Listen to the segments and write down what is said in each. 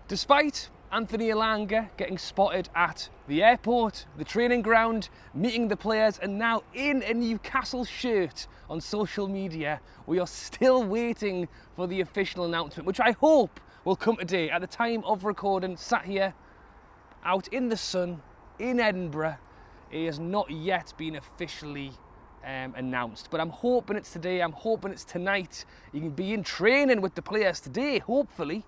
Despite Anthony Elanga getting spotted at the airport, the training ground, meeting the players, and now in a Newcastle shirt on social media, we are still waiting for the official announcement, which I hope will come today. At the time of recording, sat here out in the sun in Edinburgh, it has not yet been officially announced, but I'm hoping it's today. I'm hoping it's tonight. You can be in training with the players today, hopefully,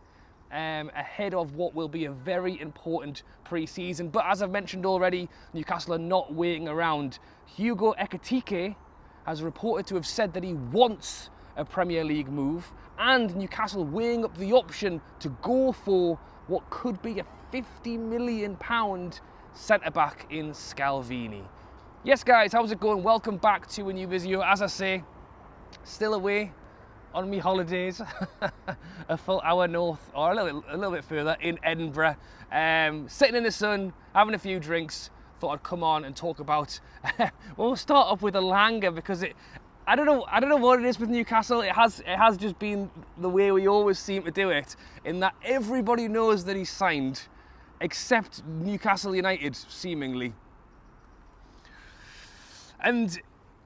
ahead of what will be a very important pre-season. But as I've mentioned already, Newcastle are not waiting around. Hugo Ekitike has reported to have said that he wants a Premier League move, and Newcastle weighing up the option to go for what could be a £50 million centre-back in Scalvini. Yes guys, how's it going? Welcome back to a new video. As I say, still away on me holidays, a full hour north, or a little bit further, in Edinburgh, sitting in the sun, having a few drinks. Thought I'd come on and talk about. Well, we'll start off with ELANGA because I don't know what it is with Newcastle. It has just been the way we always seem to do it, in that everybody knows that he's signed, except Newcastle United, seemingly. And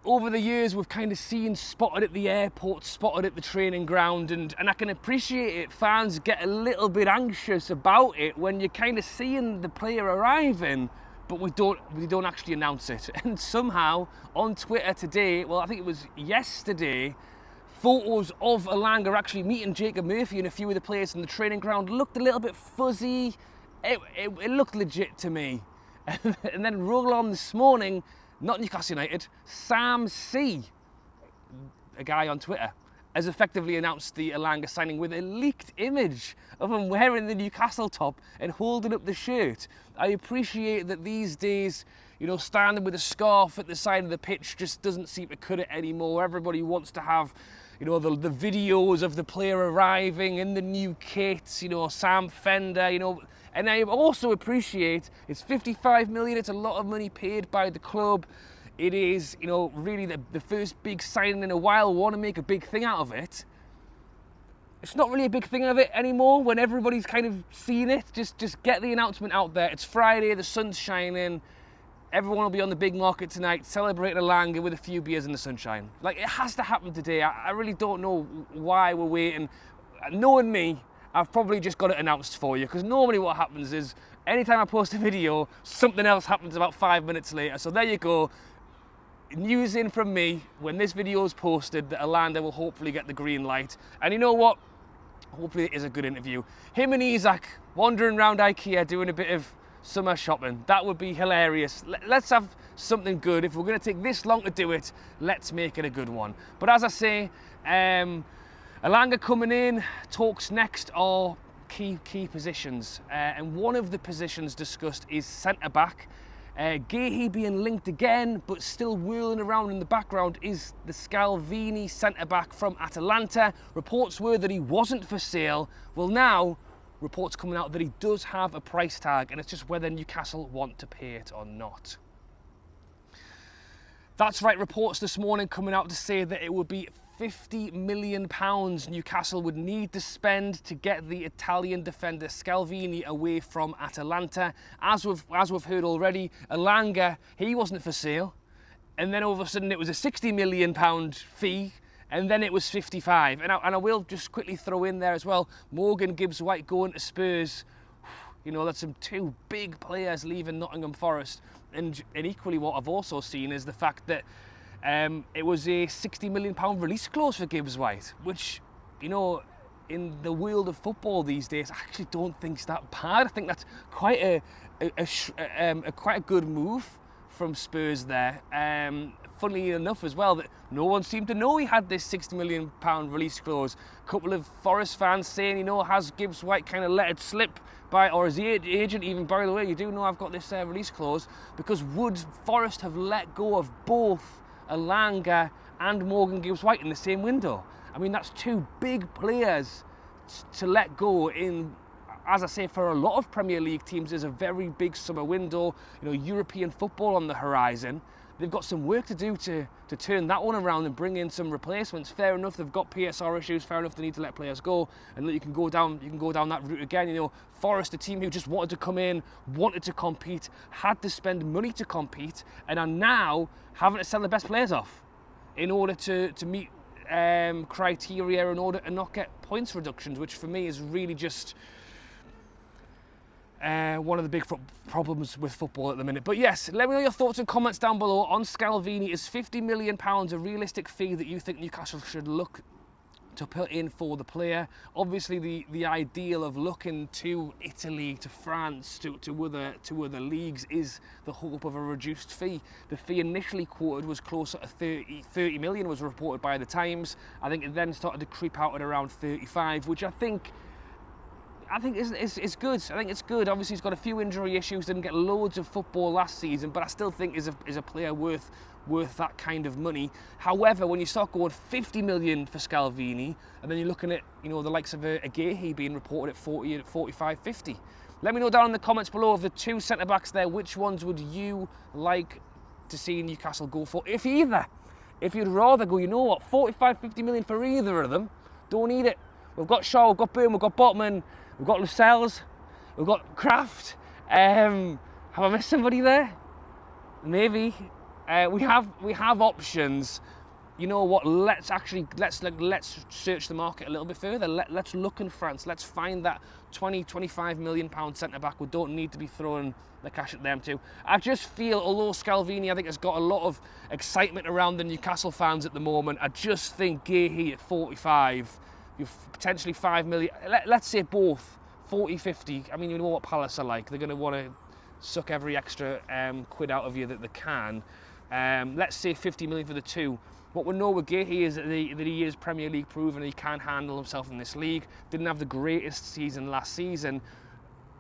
over the years, we've kind of seen spotted at the airport, spotted at the training ground, and I can appreciate it. Fans get a little bit anxious about it when you're kind of seeing the player arriving, but we don't actually announce it. And somehow on Twitter today, well, I think it was yesterday, photos of ELANGA actually meeting Jacob Murphy and a few of the players in the training ground looked a little bit fuzzy. It looked legit to me. And then roll on this morning, not Newcastle United, Sam C, a guy on Twitter, has effectively announced the ELANGA signing with a leaked image of him wearing the Newcastle top and holding up the shirt. I appreciate that these days, you know, standing with a scarf at the side of the pitch just doesn't seem to cut it anymore. Everybody wants to have, you know, the videos of the player arriving in the new kit, you know, Sam Fender, you know. And I also appreciate it's 55 million, it's a lot of money paid by the club. It is, you know, really the first big signing in a while. We want to make a big thing out of it. It's not really a big thing of it anymore when everybody's kind of seen it. Just get the announcement out there. It's Friday, the sun's shining. Everyone will be on the big market tonight, celebrating ELANGA with a few beers in the sunshine. Like, it has to happen today. I really don't know why we're waiting. Knowing me, I've probably just got it announced for you, because normally what happens is anytime I post a video, something else happens about 5 minutes later. So there you go. News in from me when this video is posted that ELANGA will hopefully get the green light. And you know what? Hopefully it is a good interview. Him and Isaac wandering around IKEA doing a bit of summer shopping. That would be hilarious. Let's have something good. If we're going to take this long to do it, let's make it a good one. But as I say, ELANGA coming in, talks next are key positions. And one of the positions discussed is centre-back. Gehi being linked again, but still whirling around in the background is the Scalvini centre-back from Atalanta. Reports were that he wasn't for sale. Well, now, reports coming out that he does have a price tag, and it's just whether Newcastle want to pay it or not. That's right, reports this morning coming out to say that it would be £50 million Newcastle would need to spend to get the Italian defender Scalvini away from Atalanta. As we've heard already, ELANGA, he wasn't for sale, and then all of a sudden it was a £60 million fee, and then it was 55. And I will just quickly throw in there as well, Morgan Gibbs-White going to Spurs. You know, that's some two big players leaving Nottingham Forest. And equally what I've also seen is the fact that it was a £60 million release clause for Gibbs-White, which, you know, in the world of football these days, I actually don't think it's that bad. I think that's quite a good move from Spurs there. Funnily enough as well, that no one seemed to know he had this £60 million release clause. A couple of Forest fans saying, you know, has Gibbs-White kind of let it slip by, or is the agent even, by the way, you do know I've got this release clause, because would Forest have let go of both ELANGA and Morgan Gibbs-White in the same window? I mean, that's two big players to let go in, as I say, for a lot of Premier League teams, there's a very big summer window, you know, European football on the horizon. they've got some work to do to turn that one around and bring in some replacements. Fair enough, they've got PSR issues. Fair enough, they need to let players go, and you can go down that route again. You know, Forest, a team who just wanted to come in, wanted to compete, had to spend money to compete, and are now having to sell the best players off in order to meet criteria, in order to not get points reductions, which for me is really just one of the big problems with football at the minute. But yes, let me know your thoughts and comments down below on Scalvini. Is £50 million a realistic fee that you think Newcastle should look to put in for the player? Obviously, the ideal of looking to Italy, to France, to other leagues is the hope of a reduced fee. The fee initially quoted was closer to 30 million, was reported by the Times. I think it then started to creep out at around 35, which I think is good. I think it's good. Obviously, he's got a few injury issues, didn't get loads of football last season, but I still think is a player worth that kind of money. However, when you start going 50 million for Scalvini, and then you're looking at, you know, the likes of a Gehi being reported at 40, at 45, 50. Let me know down in the comments below of the two centre-backs there, which ones would you like to see Newcastle go for? If you'd rather go, you know what, 45, 50 million for either of them, don't need it. We've got Shaw, we've got Boom, we've got Botman, we've got Lascelles, we've got Kraft. Have I missed somebody there? Maybe. We have options. You know what? Let's search the market a little bit further. Let's look in France. Let's find that 20, 25 million pound centre back. We don't need to be throwing the cash at them too. I just feel, although Scalvini I think has got a lot of excitement around the Newcastle fans at the moment, I just think Gehi at 45, you're potentially 5 million. Let's say both 40, 50. I mean, you know what Palace are like. They're going to want to suck every extra quid out of you that they can. Let's say 50 million for the two. What we know with Gehi is that he is Premier League proven, he can handle himself in this league. Didn't have the greatest season last season.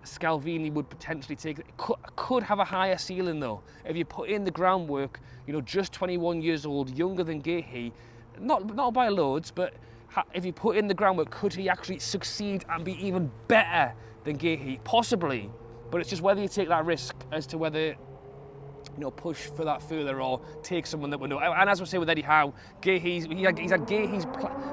Scalvini would potentially could have a higher ceiling though. If you put in the groundwork, you know, just 21 years old, younger than Gehi, not by loads, but if you put in the groundwork, could he actually succeed and be even better than Gehi? Possibly, but it's just whether you take that risk as to whether, you know, push for that further or take someone that we know. And as we say with Eddie Howe, he's had Gehi's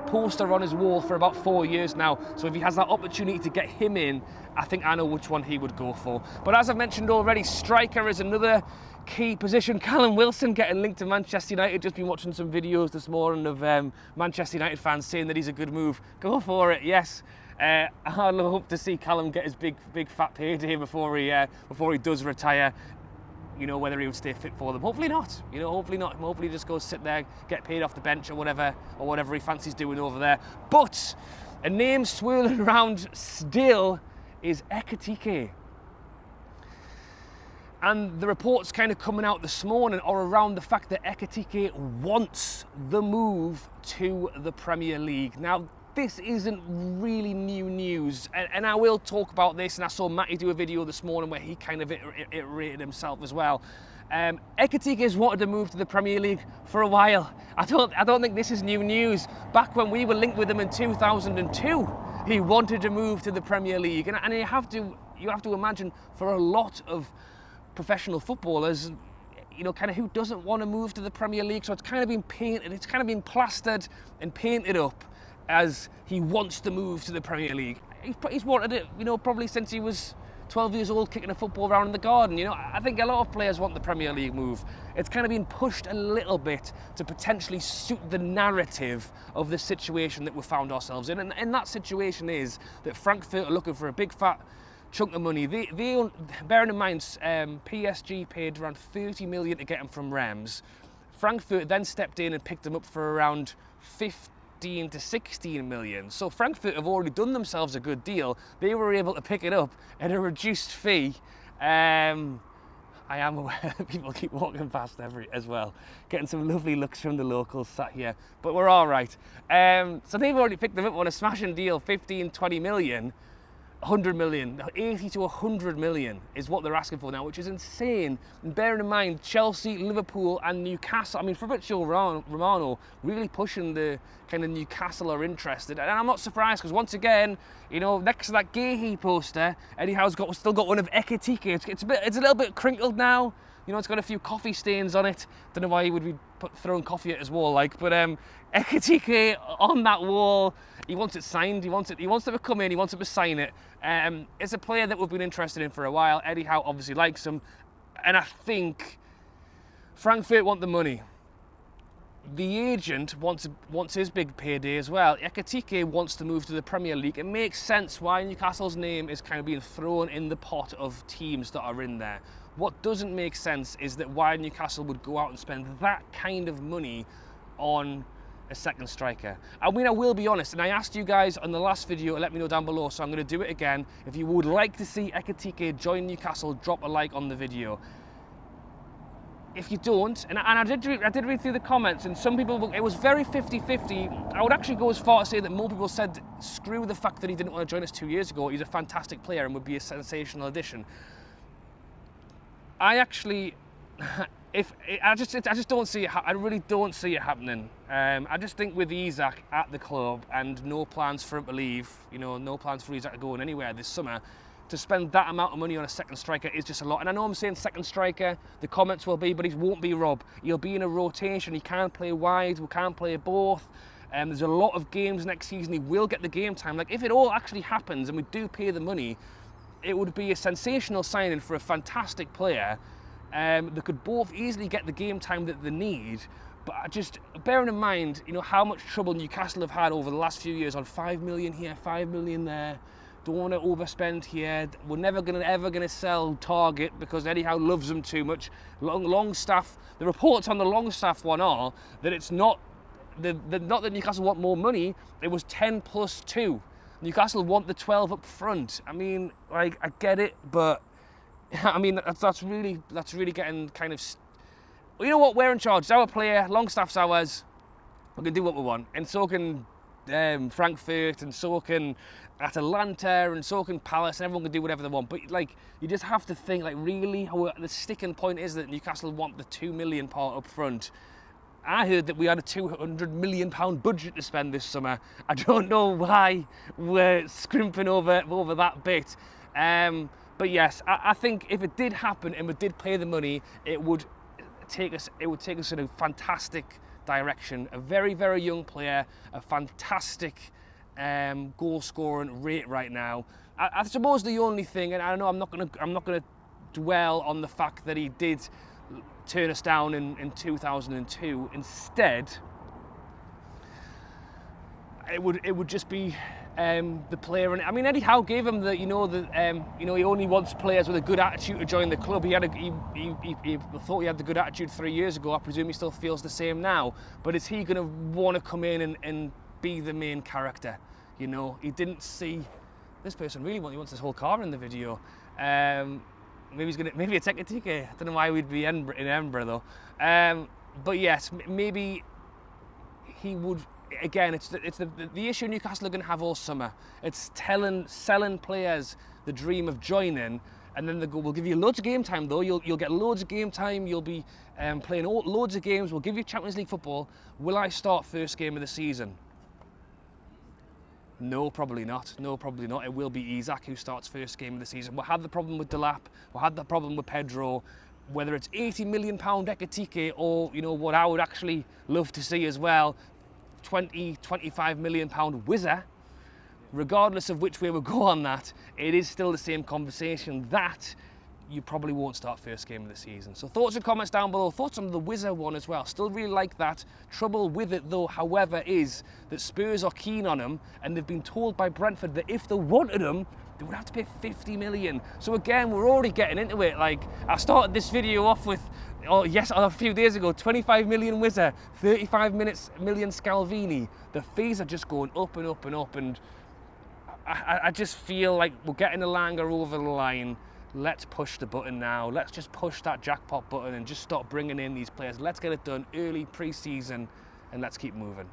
poster on his wall for about 4 years now. So if he has that opportunity to get him in, I think I know which one he would go for. But as I've mentioned already, striker is another key position. Callum Wilson getting linked to Manchester United. Just been watching some videos this morning of Manchester United fans saying that he's a good move. Go for it, yes. I hope to see Callum get his big fat payday before he does retire. You know, whether he would stay fit for them. Hopefully not. You know, hopefully not. Hopefully just go sit there, get paid off the bench or whatever he fancies doing over there. But a name swirling around still is Ekitike. And the reports kind of coming out this morning are around the fact that Ekitike wants the move to the Premier League. Now, this isn't really new news, and I will talk about this, and I saw Matty do a video this morning where he kind of iterated himself as well. Ekitike has wanted to move to the Premier League for a while. I don't think this is new news. Back when we were linked with him in 2002, he wanted to move to the Premier League, and you have to imagine for a lot of professional footballers, you know, kind of who doesn't want to move to the Premier League. So it's kind of been painted, it's kind of been plastered and painted up as he wants to move to the Premier League. He's wanted it, you know, probably since he was 12 years old, kicking a football around in the garden. You know, I think a lot of players want the Premier League move. It's kind of been pushed a little bit to potentially suit the narrative of the situation that we found ourselves in. And that situation is that Frankfurt are looking for a big fat chunk of money. They bearing in mind, PSG paid around 30 million to get him from Reims. Frankfurt then stepped in and picked him up for around 15 to 16 million. So Frankfurt have already done themselves a good deal. They were able to pick it up at a reduced fee. I am aware that people keep walking past as well, getting some lovely looks from the locals sat here, but we're all right. So they've already picked them up on a smashing deal, 15, 20 million. 100 million, 80 to 100 million is what they're asking for now, which is insane. And bearing in mind, Chelsea, Liverpool and Newcastle, I mean, Fabrizio Romano really pushing the kind of Newcastle are interested. And I'm not surprised, because once again, you know, next to that Gehi poster, Eddie Howe's still got one of Ekitike. It's a little bit crinkled now, You know, it's got a few coffee stains on it. Don't know why he would be throwing coffee at his wall, like. But Ekitike on that wall. He wants it signed. He wants them to come in. He wants them to sign it. It's a player that we've been interested in for a while. Eddie Howe obviously likes him, and I think Frankfurt want the money. The agent wants his big payday as well. Ekitike wants to move to the Premier League. It makes sense why Newcastle's name is kind of being thrown in the pot of teams that are in there. What doesn't make sense is that why Newcastle would go out and spend that kind of money on a second striker. I mean, I will be honest, and I asked you guys on the last video to let me know down below, so I'm going to do it again. If you would like to see Ekitike join Newcastle, drop a like on the video. If you don't, and I did read through the comments, and some people, it was very 50-50. I would actually go as far to say that more people said, screw the fact that he didn't want to join us 2 years ago. He's a fantastic player and would be a sensational addition. I actually, I just don't see it. I really don't see it happening. I just think with Isak at the club and no plans for him to leave, you know, no plans for Isak going anywhere this summer, to spend that amount of money on a second striker is just a lot. And I know I'm saying second striker, the comments will be, but he won't be Rob. He'll be in a rotation. He can't play wide. We can't play both. There's a lot of games next season. He will get the game time. Like, if it all actually happens and we do pay the money, it would be a sensational signing for a fantastic player that could both easily get the game time that they need. But just bearing in mind, you know, how much trouble Newcastle have had over the last few years on 5 million here, 5 million there. Don't want to overspend here. We're never ever gonna sell Target because Eddie Howe loves them too much. Longstaff. The reports on the Longstaff one are that it's not not that Newcastle want more money. It was 10 plus 2. Newcastle want the 12 up front. I mean, like, I get it, but I mean that's really getting kind of. You know what? We're in charge. It's our player. Longstaff's ours. We can do what we want, and so can Frankfurt, and so can Atalanta, and so can Palace, and everyone can do whatever they want. But like, you just have to think, like, really, how the sticking point is that Newcastle want the 2 million part up front. I heard that we had a £200 million budget to spend this summer. I don't know why we're scrimping over that bit. But yes, I think if it did happen and we did pay the money, it would take us in a fantastic direction. A very, very young player, a fantastic goal scoring rate right now. I suppose the only thing, and I know I'm not gonna dwell on the fact that he did turn us down in 2002. Instead, it would just be the player. And I mean, Eddie Howe gave him the, he only wants players with a good attitude to join the club. He thought he had the good attitude 3 years ago. I presume he still feels the same now. But is he going to want to come in and be the main character? You know, he didn't see this person really wants this whole car in the video. Maybe it's Ekitike. I don't know why we'd be in Edinburgh though. But yes, maybe he would. Again, it's the issue Newcastle are going to have all summer. It's selling players the dream of joining, and then they go, we'll give you loads of game time though. You'll get loads of game time. You'll be playing loads of games. We'll give you Champions League football. Will I start first game of the season? No, probably not. No, probably not. It will be Isak who starts first game of the season. We'll have the problem with Delap. We'll have the problem with Pedro. Whether it's £80 million Ekitike or, you know, what I would actually love to see as well, £25 million Wizzer, regardless of which way we go on that, it is still the same conversation that you probably won't start first game of the season. So thoughts and comments down below. Thoughts on the Wizzer one as well. Still really like that. Trouble with it though, however, is that Spurs are keen on him, and they've been told by Brentford that if they wanted him, they would have to pay 50 million. So again, we're already getting into it. Like, I started this video off with, a few days ago, 25 million Wizzer, 35 million Scalvini. The fees are just going up and up and up, and I just feel like we're getting ELANGA over the line. Let's push the button now. Let's just push that jackpot button and just stop bringing in these players. Let's get it done early pre-season, and let's keep moving.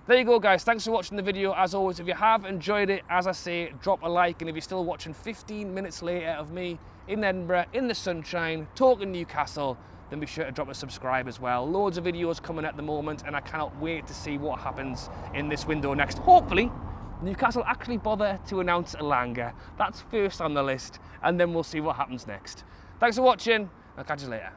There you go, guys. Thanks for watching the video. As always, if you have enjoyed it, as I say, drop a like. And if you're still watching 15 minutes later of me in Edinburgh, in the sunshine, talking Newcastle, then be sure to drop a subscribe as well. Loads of videos coming at the moment, and I cannot wait to see what happens in this window next. Hopefully, Newcastle actually bother to announce ELANGA. That's first on the list, and then we'll see what happens next. Thanks for watching. I'll catch you later.